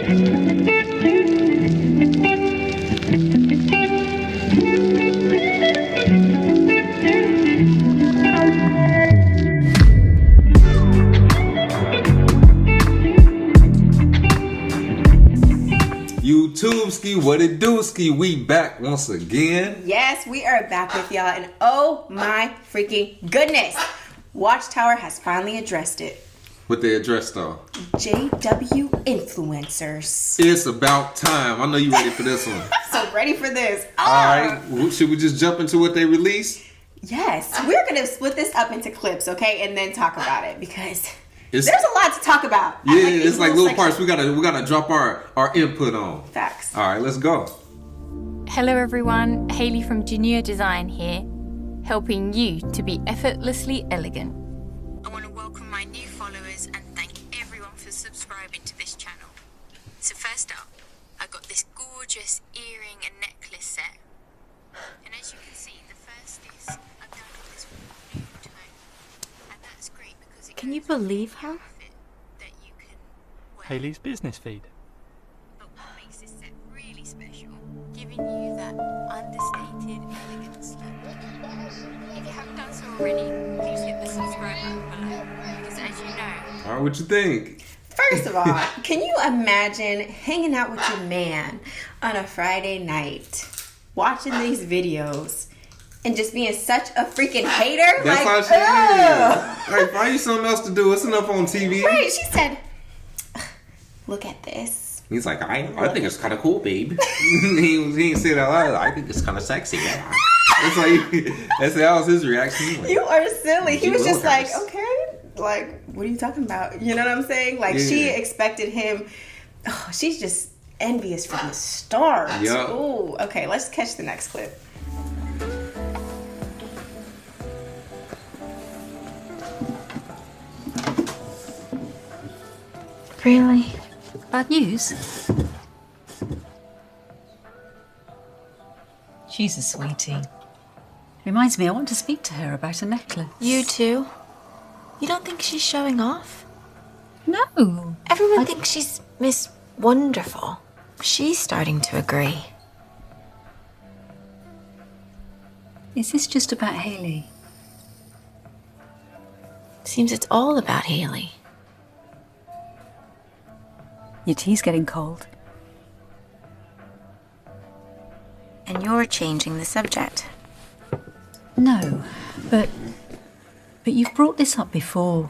YouTubeski, what it do-ski? We back once again. Yes, we are back with y'all, and oh my freaking goodness, Watchtower has finally addressed it. What they addressed though? JW influencers. It's about time. I know you ready for this one. So ready for this. Alright, should we just jump into what they released? Yes, we're going to split this up into clips, okay, and then talk about it, because there's a lot to talk about. Yeah, it's like little parts we gotta drop our input on. Facts. Alright, let's go. Hello everyone, Hayley from Junior Design here, helping you to be effortlessly elegant. I want to welcome my new followers and thank everyone for subscribing to this channel. So first up, I got this gorgeous earring and necklace set. And as you can see, the first is I've done this nude tone. And that's great because it Can you believe her? that you can wear. Hayley's business feed. But what makes this set really special, giving you that understated elegance look. If you haven't done so already, please hit the subscribe button below. Because as you know, Alright, what you think? First of all, can you imagine hanging out with your man on a Friday night, watching these videos, and just being such a freaking hater? That's like, how she is. Like, find you something else to do. It's enough on TV. Right, she said, look at this. He's like, I think it's kind of cool, babe. he ain't say that loud. I think it's kind of sexy. Yeah. It's like, that was his reaction. Like, You are silly. He was just like, Willikers. okay, like, what are you talking about? You know what I'm saying? Like, she expected him. Oh, she's just envious from the start. Yup. Ooh, okay, let's catch the next clip. Really? Bad news? She's a sweetie. Reminds me, I want to speak to her about a necklace. You too? You don't think she's showing off? No. Everyone thinks she's Miss Wonderful. She's starting to agree. Is this just about Hayley? Seems it's all about Hayley. Your tea's getting cold. And you're changing the subject. No, but you've brought this up before.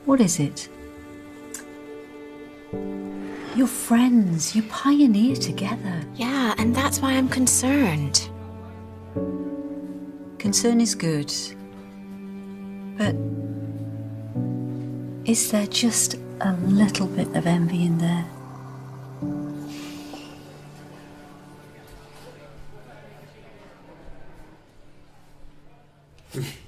What is it? You're friends. You pioneer together. Yeah, and that's why I'm concerned. Concern is good. But is there just a little bit of envy in there?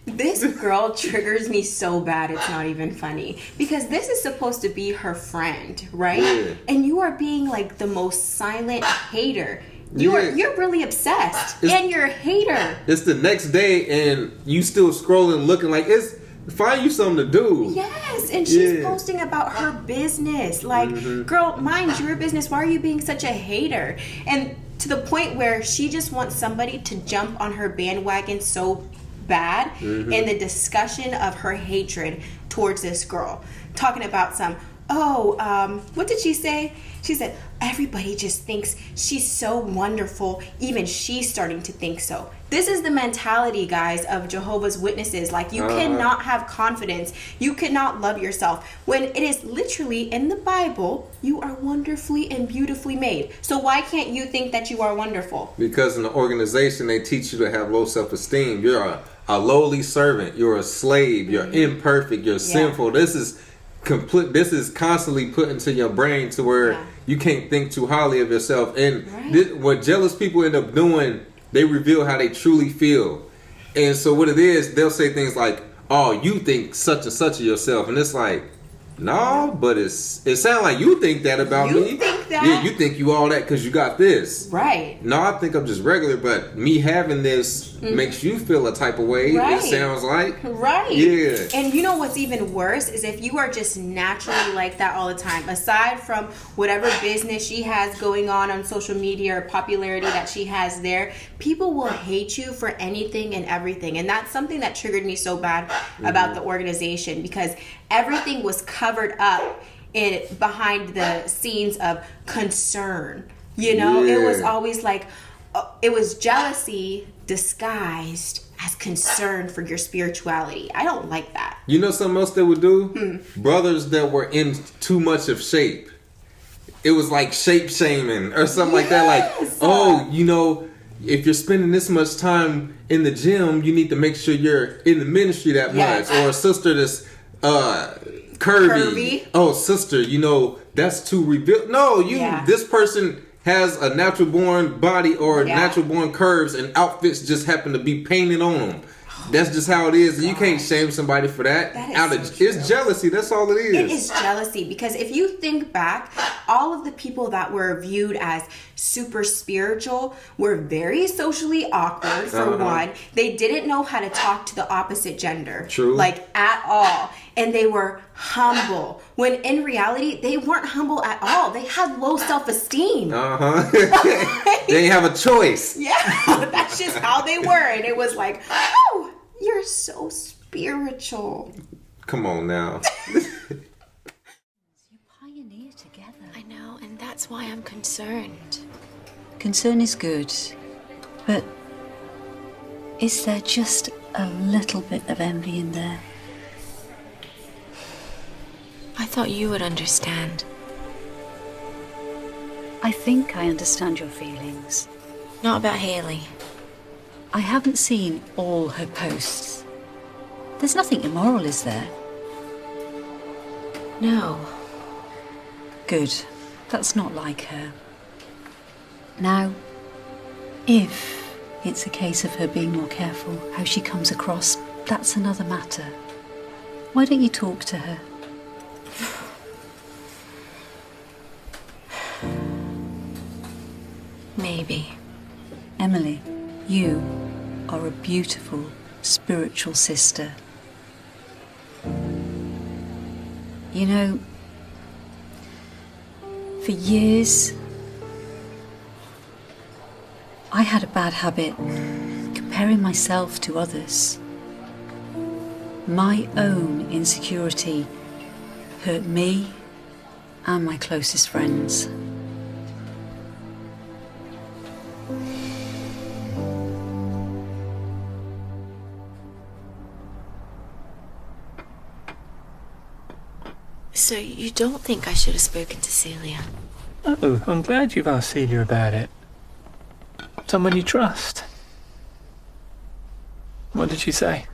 This girl triggers me so bad it's not even funny, because this is supposed to be her friend, right? Yeah. And you are being like the most silent hater. You're really obsessed, and you're a hater. It's the next day and you still scrolling looking like find you something to do. Yes, and she's posting about her business. Like, girl, mind your business. Why are you being such a hater? And to the point where she just wants somebody to jump on her bandwagon so bad in the discussion of her hatred towards this girl. Talking about what did she say? She said, everybody just thinks she's so wonderful. Even she's starting to think so. This is the mentality, guys, of Jehovah's Witnesses. Like, you cannot have confidence. You cannot love yourself. When it is literally in the Bible, you are wonderfully and beautifully made. So why can't you think that you are wonderful? Because in the organization, they teach you to have low self-esteem. You're a lowly servant. You're a slave. You're imperfect. You're sinful. This is constantly put into your brain to where you can't think too highly of yourself. And what jealous people end up doing, they reveal how they truly feel. And so what it is, they'll say things like, oh, you think such and such of yourself. And it's like, no, but it sounds like you think that about me. You think that. Yeah, you think you all that because you got this. Right. No, I think I'm just regular, but me having this makes you feel a type of way, Right. it sounds like. Right. Yeah. And you know what's even worse is if you are just naturally like that all the time, aside from whatever business she has going on social media or popularity that she has there, people will hate you for anything and everything. And that's something that triggered me so bad about the organization, because everything was covered up behind the scenes of concern. You know, it was always like, it was jealousy disguised as concern for your spirituality. I don't like that. You know something else they would do? Brothers that were in too much of shape. It was like shape shaming or something like that. Like, oh, you know, if you're spending this much time in the gym, you need to make sure you're in the ministry that much. Or a sister that's curvy. Oh, sister, you know, that's too revealed. No, this person has a natural born body or natural born curves, and outfits just happen to be painted on them. That's just how it is. And you can't shame somebody for that. It's jealousy. That's all it is. It is jealousy, because if you think back, all of the people that were viewed as super spiritual were very socially awkward, for one. They didn't know how to talk to the opposite gender. True. Like, at all. And they were humble. When in reality, they weren't humble at all. They had low self-esteem. They didn't have a choice. Yeah, that's just how they were. And it was like, oh, you're so spiritual. Come on now. You pioneer together. I know, and that's why I'm concerned. Concern is good, but is there just a little bit of envy in there? I thought you would understand. I think I understand your feelings. Not about Haley. I haven't seen all her posts. There's nothing immoral, is there? No. Good. That's not like her. Now, if it's a case of her being more careful how she comes across, that's another matter. Why don't you talk to her? Maybe. Emily, you are a beautiful, spiritual sister. You know, for years, I had a bad habit comparing myself to others. My own insecurity hurt me and my closest friends. So you don't think I should have spoken to Celia? Oh, I'm glad you've asked Celia about it. Someone you trust. What did she say?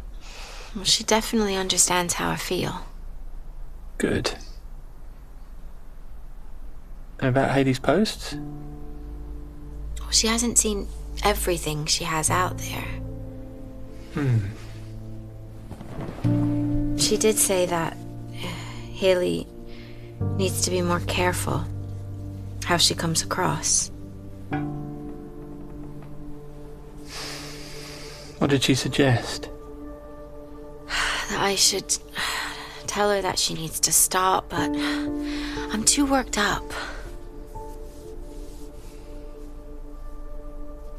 Well, she definitely understands how I feel. Good. And about Haley's posts? Well, she hasn't seen everything she has out there. She did say that Haley needs to be more careful how she comes across. What did she suggest? That I should tell her that she needs to stop, but I'm too worked up.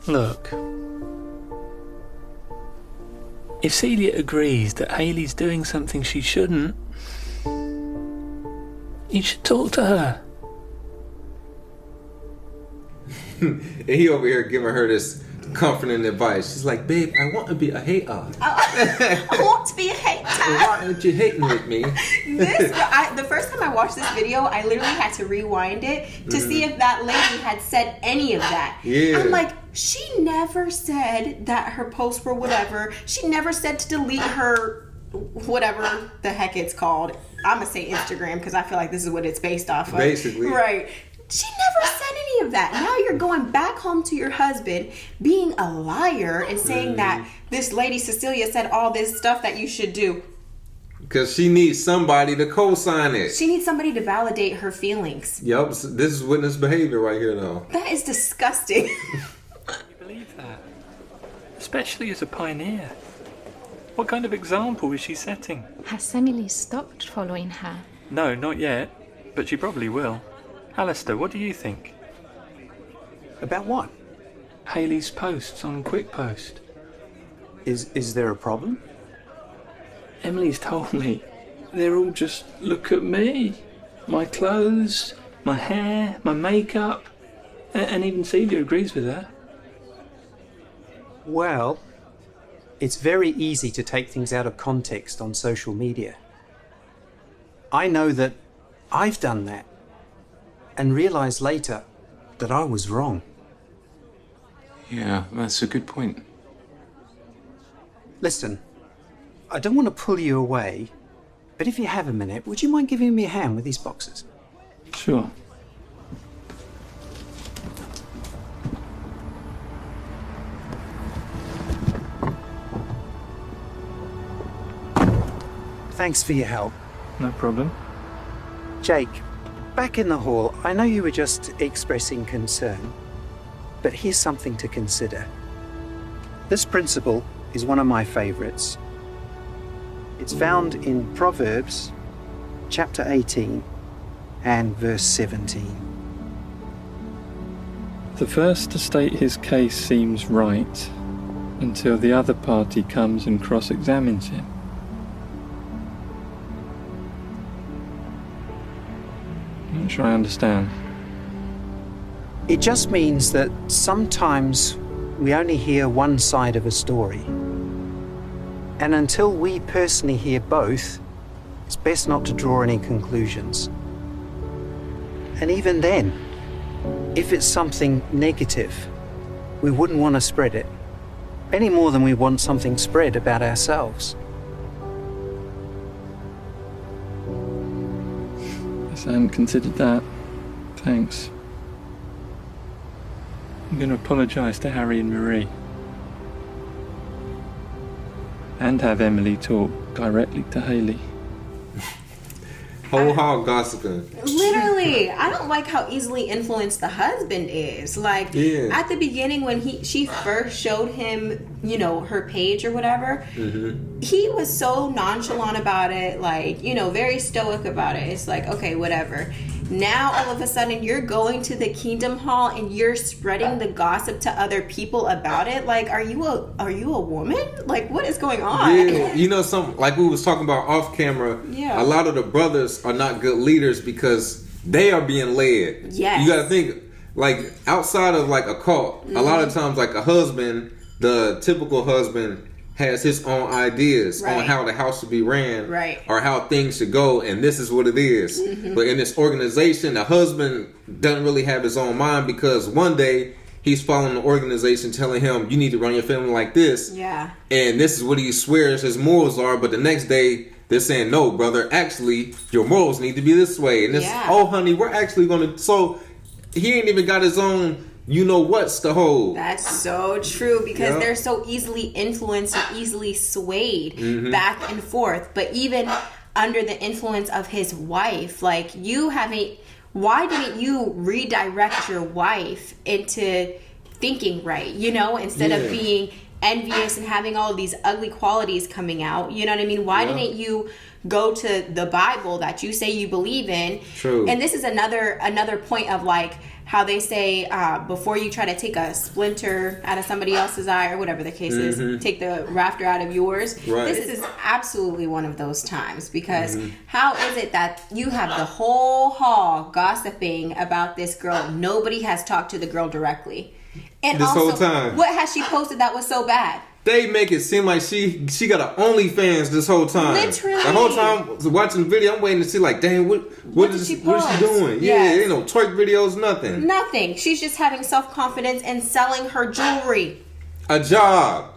Look. If Celia agrees that Haley's doing something she shouldn't, you should talk to her. And he over here giving her this comforting advice. She's like, babe, I want to be a hater. I want to be a hater. Why aren't you hating with me? The first time I watched this video, I literally had to rewind it to see if that lady had said any of that. Yeah. I'm like, she never said that her posts were whatever. She never said to delete her whatever the heck it's called. I'm going to say Instagram because I feel like this is what it's based off of. Basically. Right. She never said any of that. Now you're going back home to your husband being a liar and saying that this lady Cecilia said all this stuff that you should do. Because she needs somebody to co-sign it. She needs somebody to validate her feelings. Yep, this is witness behavior right here, though. That is disgusting. You believe that? Especially as a pioneer. What kind of example is she setting? Has Emily stopped following her? No, not yet. But she probably will. Alistair, what do you think? About what? Hayley's posts on Quick Post. Is there a problem? Emily's told me they're all just look at me. My clothes, my hair, my makeup. And even Celia agrees with her. Well, it's very easy to take things out of context on social media. I know that I've done that and realised later that I was wrong. Yeah, that's a good point. Listen, I don't want to pull you away, but if you have a minute, would you mind giving me a hand with these boxes? Sure. Thanks for your help. No problem. Jake, back in the hall, I know you were just expressing concern, but here's something to consider. This principle is one of my favourites. It's found in Proverbs, chapter 18 and verse 17. The first to state his case seems right until the other party comes and cross-examines him. I'm not sure I understand. It just means that sometimes we only hear one side of a story. And until we personally hear both, it's best not to draw any conclusions. And even then, if it's something negative, we wouldn't want to spread it, any more than we want something spread about ourselves. Guess I hadn't considered that. Thanks. I'm going to apologise to Harry and Marie. And have Emily talk directly to Hayley. Whole hog gossiping. Literally, I don't like how easily influenced the husband is. Like, at the beginning when she first showed him, you know, her page or whatever, he was so nonchalant about it, like, you know, very stoic about it. It's like, okay, whatever. Now, all of a sudden, you're going to the Kingdom Hall and you're spreading the gossip to other people about it. Like, are you a woman? Like, what is going on? Yeah, you know, like we was talking about off camera. Yeah. A lot of the brothers are not good leaders because they are being led. Yes. You got to think, like, outside of like a cult, a lot of times, like a husband, the typical husband has his own ideas on how the house should be ran, or how things should go, and this is what it is. But in this organization, the husband doesn't really have his own mind because one day he's following the organization telling him, you need to run your family like this. Yeah. And this is what he swears his morals are, but the next day they're saying, no, brother, actually, your morals need to be this way. And this, oh, honey, we're actually going to... So he ain't even got his own... You know what's to hold. That's so true because they're so easily influenced and easily swayed back and forth. But even under the influence of his wife, like why didn't you redirect your wife into thinking right, you know, instead of being envious and having all of these ugly qualities coming out, you know what I mean? Why didn't you go to the Bible that you say you believe in? True. And this is another point of like how they say before you try to take a splinter out of somebody else's eye or whatever the case is, take the rafter out of yours. Right. This is absolutely one of those times because how is it that you have the whole hall gossiping about this girl? Nobody has talked to the girl directly. And this also, whole time, what has she posted that was so bad? They make it seem like she got an OnlyFans this whole time. Literally. The whole time watching the video, I'm waiting to see like, dang, what is she doing? Yeah, ain't no twerk videos, nothing. Nothing. She's just having self-confidence and selling her jewelry. A job.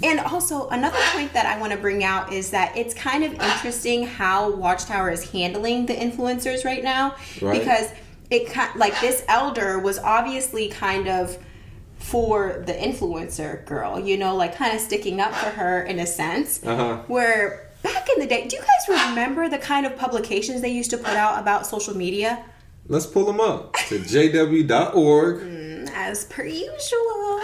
And also, another point that I want to bring out is that it's kind of interesting how Watchtower is handling the influencers right now. Right. Because this elder was obviously kind of for the influencer girl, you know, like kind of sticking up for her in a sense, where back in the day, do you guys remember the kind of publications they used to put out about social media? Let's pull them up to jw.org. As per usual.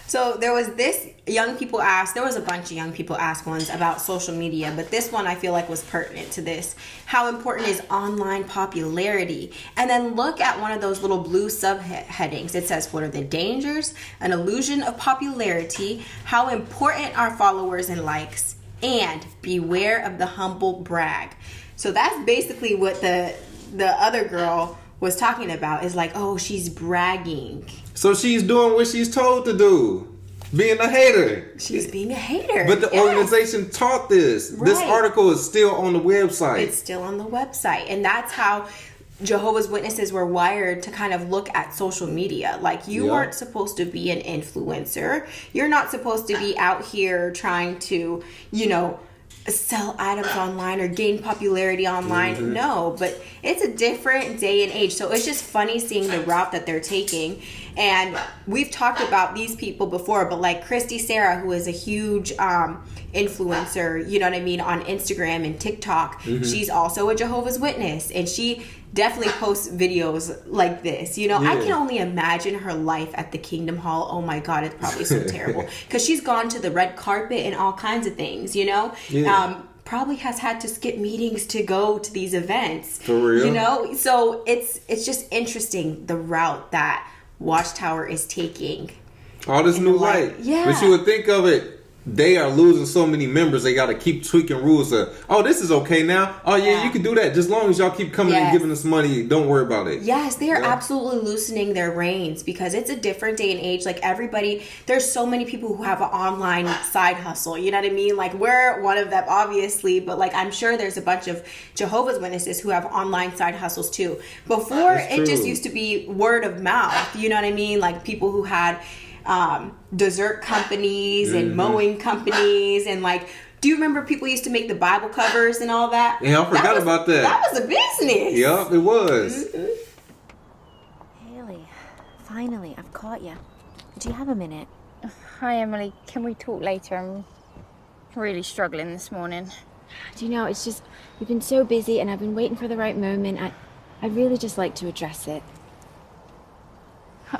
So there was this there was a bunch of young people ask ones about social media, but this one I feel like was pertinent to this. How important is online popularity? And then look at one of those little blue subheadings. It says, what are the dangers? An illusion of popularity. How important are followers and likes? And beware of the humble brag. So that's basically what the other girl was talking about, is like, oh, she's bragging. So she's doing what she's told to do. Being a hater. She's being a hater. But the organization taught this. Right. This article is still on the website. It's still on the website. And that's how Jehovah's Witnesses were wired to kind of look at social media. Like, you aren't supposed to be an influencer. You're not supposed to be out here trying to, sell items online or gain popularity online. Mm-hmm. No, but it's a different day and age. So it's just funny seeing the route that they're taking. And we've talked about these people before, but like Christy Sarah, who is a huge influencer, you know what I mean, on Instagram and TikTok. Mm-hmm. She's also a Jehovah's Witness, and she definitely posts videos like this. I can only imagine her life at the Kingdom Hall. Oh my God, it's probably so terrible. Because she's gone to the red carpet and all kinds of things, probably has had to skip meetings to go to these events. For real? So it's just interesting, the route that Watchtower is taking. All this new light. Yeah. But you would think of it, they are losing so many members, they got to keep tweaking rules of, oh, this is okay now. Oh, yeah, you can do that. Just as long as y'all keep coming and giving us money, don't worry about it. Yes, they are absolutely loosening their reins, because it's a different day and age. Like, everybody, there's so many people who have an online side hustle. You know what I mean? Like, we're one of them, obviously, but like, I'm sure there's a bunch of Jehovah's Witnesses who have online side hustles too. Before, it just used to be word of mouth. You know what I mean? Like, people who had dessert companies and mowing companies, and like, do you remember people used to make the Bible covers and all that? Yeah, I forgot about that. That was a business. Yup, it was. Mm-hmm. Haley, finally, I've caught you. Do you have a minute? Hi, Emily. Can we talk later? I'm really struggling this morning. Do you know, it's just, you've been so busy and I've been waiting for the right moment. I'd really just like to address it.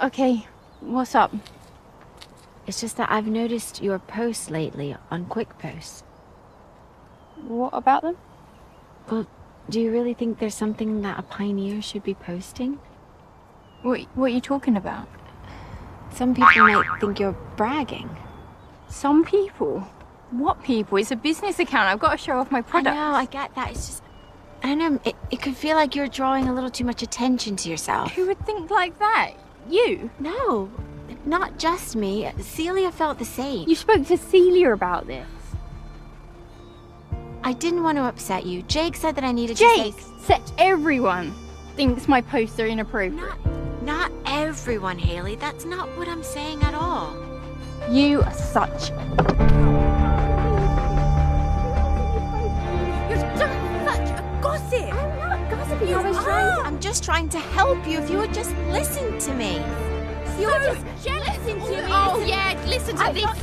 Okay, what's up? It's just that I've noticed your posts lately on Quick Posts. What about them? Well, do you really think there's something that a pioneer should be posting? What are you talking about? Some people might think you're bragging. Some people? What people? It's a business account. I've got to show off my products. I know, I get that. It's just, I don't know, it could feel like you're drawing a little too much attention to yourself. Who would think like that? You? No, not just me. Celia felt the same. You spoke to Celia about this. I didn't want to upset you. Jake said that I needed to say... Jake said everyone thinks my posts are inappropriate. Not everyone, Haley. That's not what I'm saying at all. You are such... You're just such a gossip. I'm not gossiping. I'm just trying to help you. If you would just listen to me. You're just jealous to me. Oh, yeah, listen to this.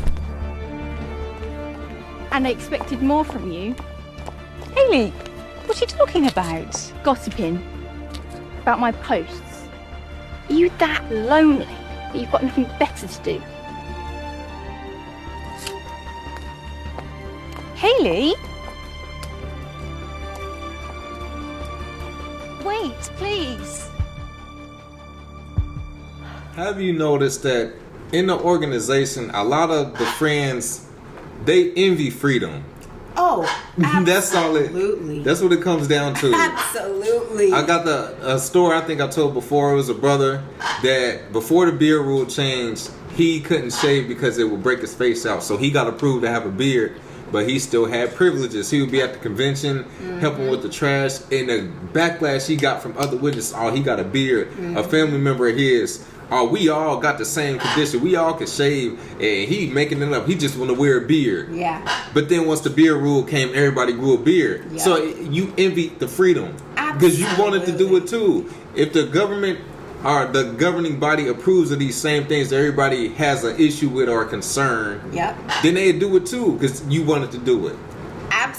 And I expected more from you. Haley, what's she talking about? Gossiping about my posts. Are you that lonely that you've got nothing better to do? Haley? Wait, please. Have you noticed that in the organization, a lot of the friends, they envy freedom? Oh, absolutely. That's all it. That's what it comes down to. Absolutely. I got a story I think I told before. It was a brother that before the beard rule changed, he couldn't shave because it would break his face out. So he got approved to have a beard, but he still had privileges. He would be at the convention, helping with the trash. And the backlash he got from other witnesses, oh, he got a beard. A family member of his, oh, we all got the same condition. We all could shave, and he making it up. He just want to wear a beard. Yeah. But then once the beard rule came, everybody grew a beard. Yeah. So you envy the freedom. Because you wanted to do it too. If the government or the governing body approves of these same things that everybody has an issue with or a concern, then they do it too because you wanted to do it.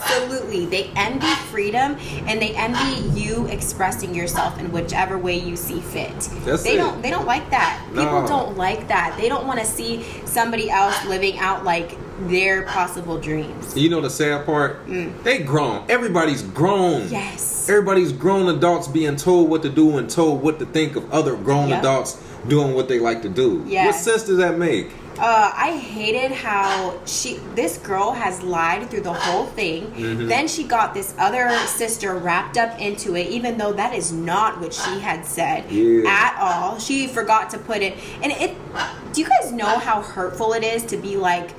Absolutely. They envy freedom, and they envy you expressing yourself in whichever way you see fit. They don't like that. No. People don't like that. They don't want to see somebody else living out like their possible dreams. You know the sad part? They grown. Everybody's grown. Yes. Everybody's grown adults being told what to do and told what to think of other grown Yep. adults doing what they like to do. Yes. What sense does that make? I hated how this girl has lied through the whole thing. Then she got this other sister wrapped up into it, even though that is not what she had said at all. She forgot to put it. And do you guys know how hurtful it is to be like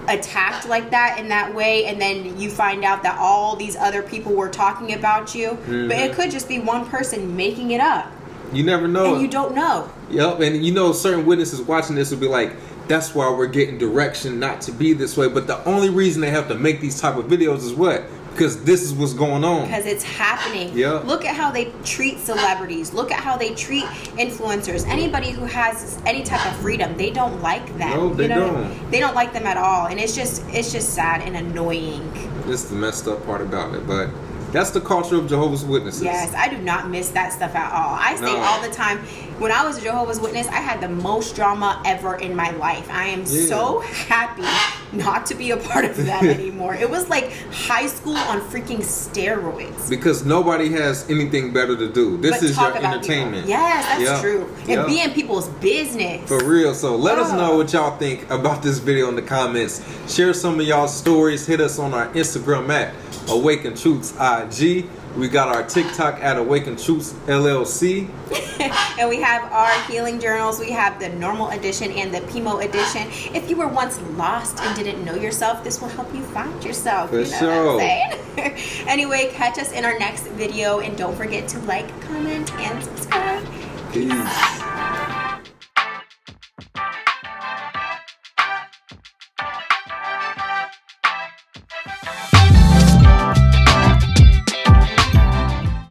attacked like that in that way, and then you find out that all these other people were talking about you, but it could just be one person making it up. You never know. And you don't know. Yep, and you know certain witnesses watching this will be like, that's why we're getting direction not to be this way. But the only reason they have to make these type of videos is what? Because this is what's going on. Because it's happening. Yep. Look at how they treat celebrities. Look at how they treat influencers. Anybody who has any type of freedom, they don't like them. No, they don't. They don't like them at all. And it's just sad and annoying. This is the messed up part about it, but that's the culture of Jehovah's Witnesses. Yes, I do not miss that stuff at all. I say all the time, when I was a Jehovah's Witness, I had the most drama ever in my life. I am so happy not to be a part of that anymore. It was like high school on freaking steroids. Because nobody has anything better to do. This is your entertainment. People. Yes, that's true. And be in people's business. For real. So let us know what y'all think about this video in the comments. Share some of y'all stories. Hit us on our Instagram at Awaken Truths IG. We got our TikTok at Awaken Truths LLC. And we have our healing journals. We have the normal edition and the PMO edition. If you were once lost and didn't know yourself, this will help you find yourself. For sure. What I'm saying? Anyway, catch us in our next video, and don't forget to like, comment, and subscribe. Peace.